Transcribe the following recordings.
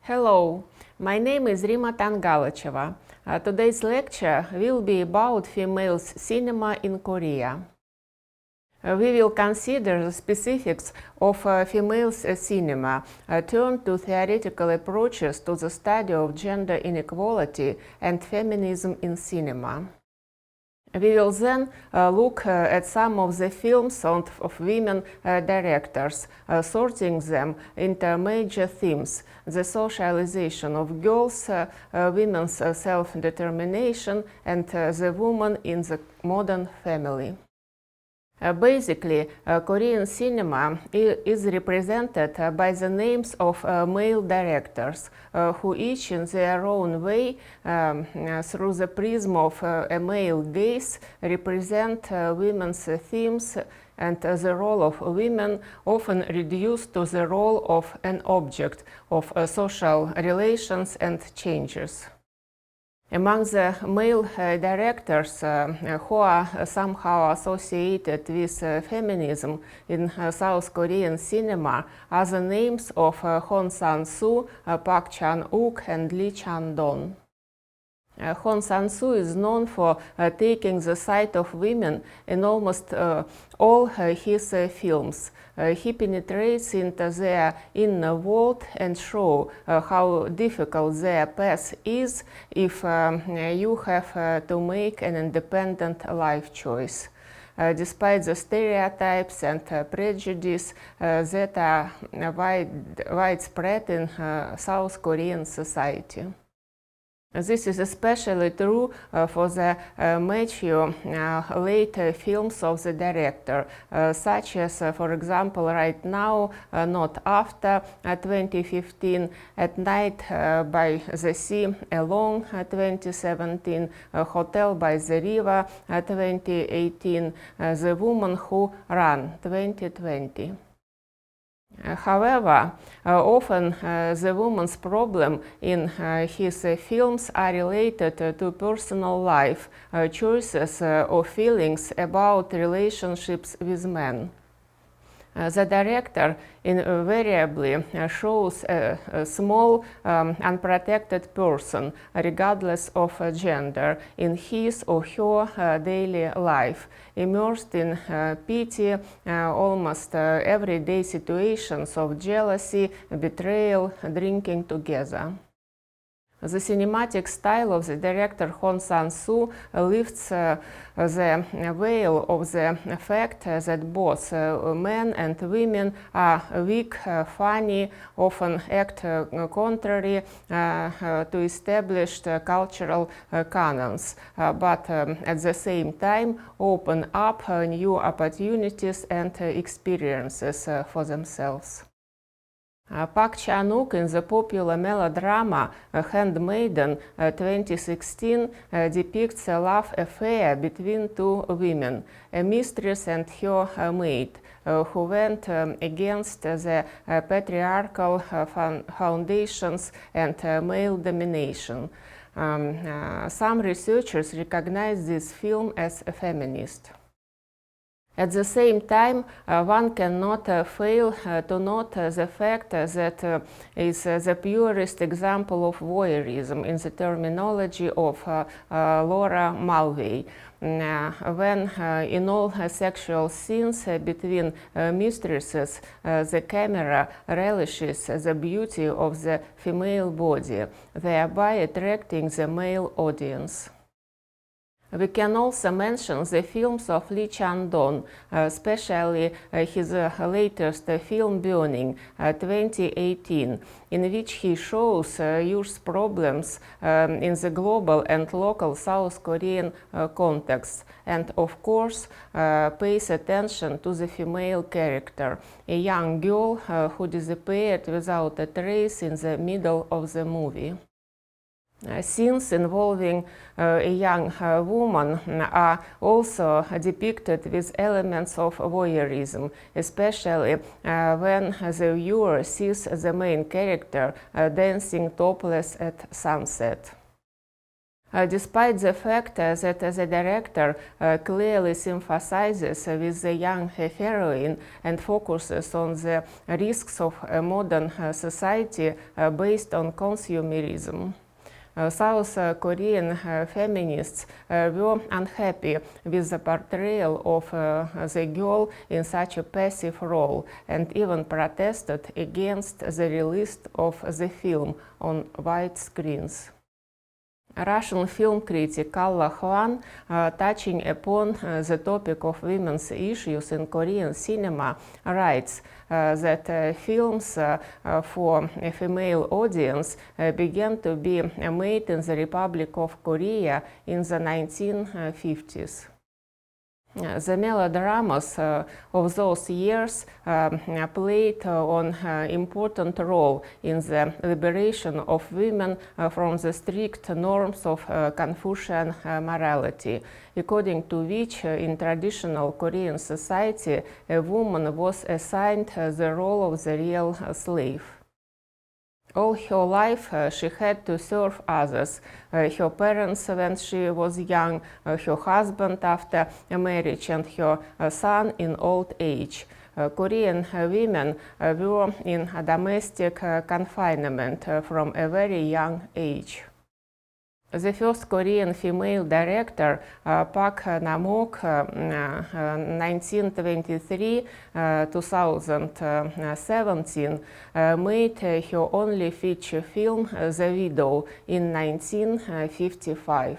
Hello, my name is Rima Tangalacheva. Today's lecture will be about female cinema in Korea. We will consider the specifics of female cinema, turn to theoretical approaches to the study of gender inequality and feminism in cinema. We will then look at some of the films of women directors, sorting them into major themes: the socialization of girls, women's self-determination, and the woman in the modern family. Basically, Korean cinema is represented by the names of male directors, who each in their own way, through the prism of a male gaze, represent women's themes and the role of women, often reduced to the role of an object of social relations and changes. Among the male directors who are somehow associated with feminism in South Korean cinema are the names of Hong Sang-soo, Park Chan-wook, and Lee Chang-dong. Hong Sang-soo is known for taking the side of women in almost all his films. He penetrates into their inner world and shows how difficult their path is if you have to make an independent life choice. Despite the stereotypes and prejudice that are widespread in South Korean society. This is especially true for the mature later films of the director, such as, for example, Right Now, Not After, 2015, At Night by the Sea, Alone, 2017, Hotel by the River, 2018, The Woman Who Ran, 2020. However, often the woman's problem in his films are related to personal life, choices or feelings about relationships with men. The director invariably shows a small, unprotected person, regardless of gender, in his or her daily life, immersed in petty, almost everyday situations of jealousy, betrayal, drinking together. The cinematic style of the director Hong Sang-soo lifts the veil of the fact that both men and women are weak, funny, often act contrary to established cultural canons, but at the same time open up new opportunities and experiences for themselves. Park Chan-wook in the popular melodrama Handmaiden 2016 depicts a love affair between two women, a mistress and her maid, who went against the patriarchal foundations and male domination. Some researchers recognize this film as a feminist. At the same time, one cannot fail to note the fact that is the purest example of voyeurism in the terminology of Laura Mulvey, when in all sexual scenes between mistresses, the camera relishes the beauty of the female body, thereby attracting the male audience. We can also mention the films of Lee Chang-dong, especially his latest film Burning, 2018, in which he shows youth problems in the global and local South Korean context, and of course pays attention to the female character, a young girl who disappeared without a trace in the middle of the movie. Scenes involving a young woman are also depicted with elements of voyeurism, especially when the viewer sees the main character dancing topless at sunset. Despite the fact that the director clearly sympathizes with the young heroine and focuses on the risks of a modern society based on consumerism, South Korean feminists were unhappy with the portrayal of the girl in such a passive role and even protested against the release of the film on white screens. Russian film critic Kalla Hwan, touching upon the topic of women's issues in Korean cinema, writes that films for a female audience began to be made in the Republic of Korea in the 1950s. The melodramas of those years played an important role in the liberation of women from the strict norms of Confucian morality, according to which in traditional Korean society a woman was assigned the role of the real slave. All her life she had to serve others, her parents when she was young, her husband after marriage, and her son in old age. Korean women were in domestic confinement from a very young age. The first Korean female director, Park Nam-wook, 1923-2017, made her only feature film, The Widow, in 1955.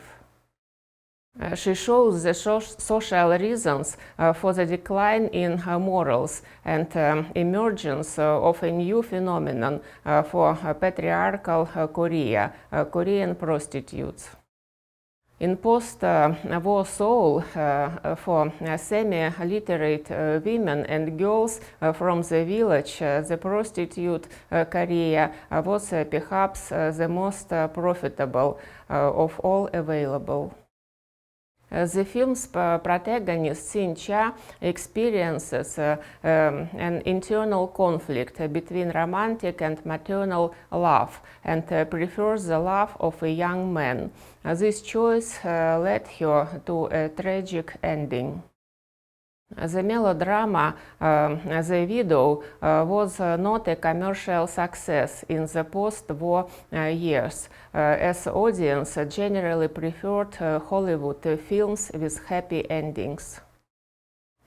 She shows the social reasons for the decline in morals and emergence of a new phenomenon for patriarchal Korea, Korean prostitutes. In post-war Seoul, for semi-literate women and girls from the village, the prostitute career was perhaps the most profitable of all available. The film's protagonist, Sin-cha, experiences an internal conflict between romantic and maternal love and prefers the love of a young man. This choice led her to a tragic ending. The melodrama The Widow was not a commercial success in the post-war years, as audience generally preferred Hollywood films with happy endings.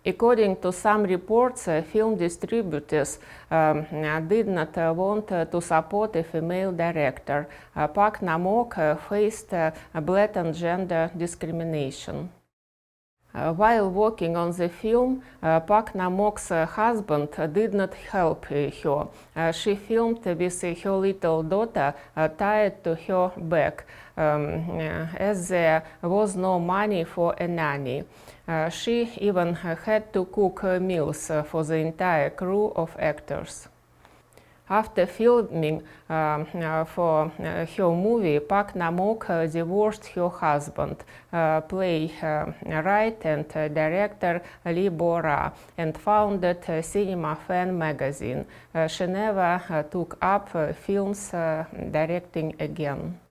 According to some reports, film distributors did not want to support a female director. Park Nam-wook faced blatant gender discrimination. While working on the film, Park Nam-wook's husband did not help her. She filmed with her little daughter tied to her back, as there was no money for a nanny. She even had to cook meals for the entire crew of actors. After filming for her movie, Park Nam-wook divorced her husband, playwright and director Lee Bo-ra, and founded Cinema Fan magazine. She never took up films directing again.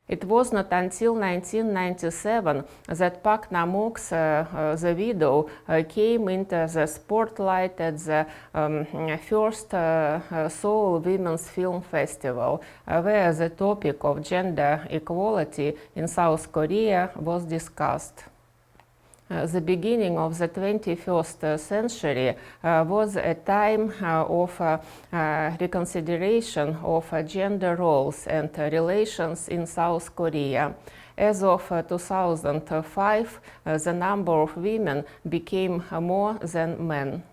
It was not until 1997 that Park Nam-wook's The Widow came into the spotlight at the first Seoul Women's Film Festival, where the topic of gender equality in South Korea was discussed. The beginning of the 21st century was a time of reconsideration of gender roles and relations in South Korea. as of 2005, the number of women became more than men.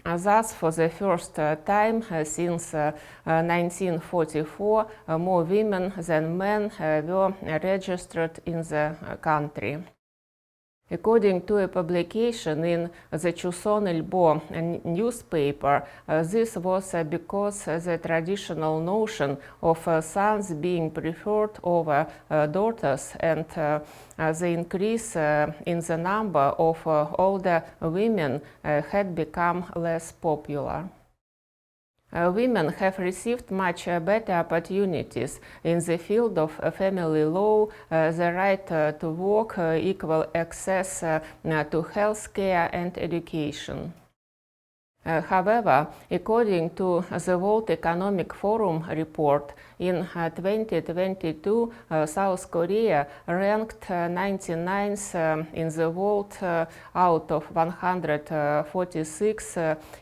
Thus, for the first time since 1944, more women than men were registered in the country. According to a publication in the Chuseonilbo newspaper, this was because the traditional notion of sons being preferred over daughters and the increase in the number of older women had become less popular. Women have received much better opportunities in the field of family law, the right to work, equal access to health care and education. However, according to the World Economic Forum report, in 2022, South Korea ranked 99th in the world out of 146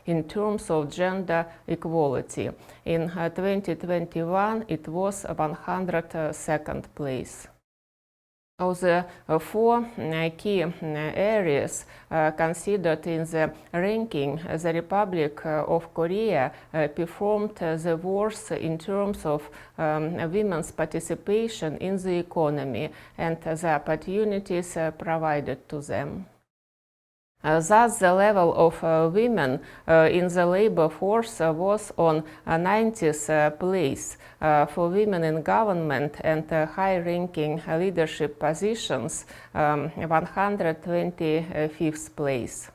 in terms of gender equality. In 2021, it was 102nd place. Of the four key areas considered in the ranking, the Republic of Korea performed the worst in terms of women's participation in the economy and the opportunities provided to them. Thus, the level of women in the labor force was on 90th place for women in government and high-ranking leadership positions, 125th place.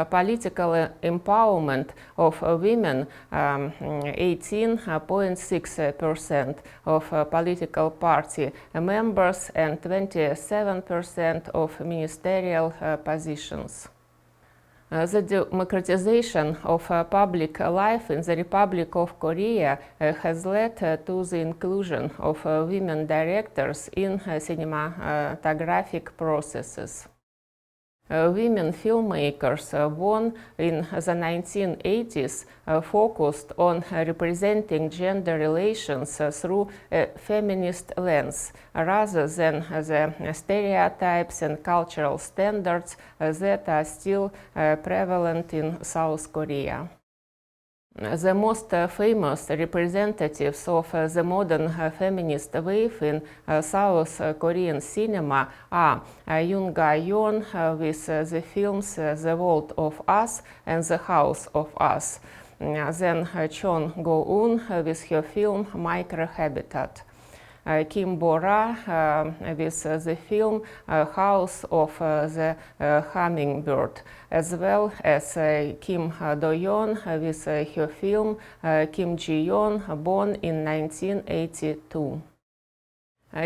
Political empowerment of women, 18.6% of political party members and 27% of ministerial positions. The democratization of public life in the Republic of Korea has led to the inclusion of women directors in cinematographic processes. Women filmmakers born in the 1980s focused on representing gender relations through a feminist lens, rather than the stereotypes and cultural standards that are still prevalent in South Korea. The most famous representatives of the modern feminist wave in South Korean cinema are Yoon Ga-yeon with the films The World of Us and The House of Us, then Chon Go-eun with her film Microhabitat, Kim Bo-ra with the film House of the Hummingbird, as well as Kim Do-yeon with her film Kim Ji-yeon, born in 1982.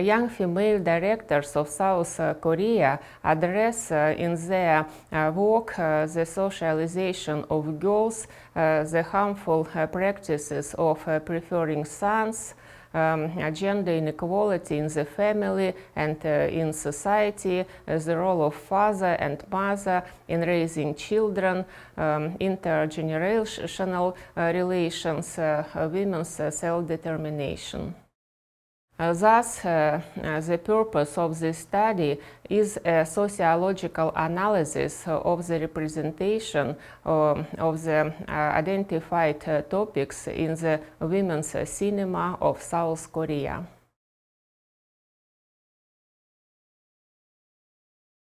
Young female directors of South Korea address in their work the socialization of girls, the harmful practices of preferring sons, gender inequality in the family and in society, the role of father and mother in raising children, intergenerational relations, women's self-determination. Thus, the purpose of this study is a sociological analysis of the representation of the identified topics in the women's cinema of South Korea.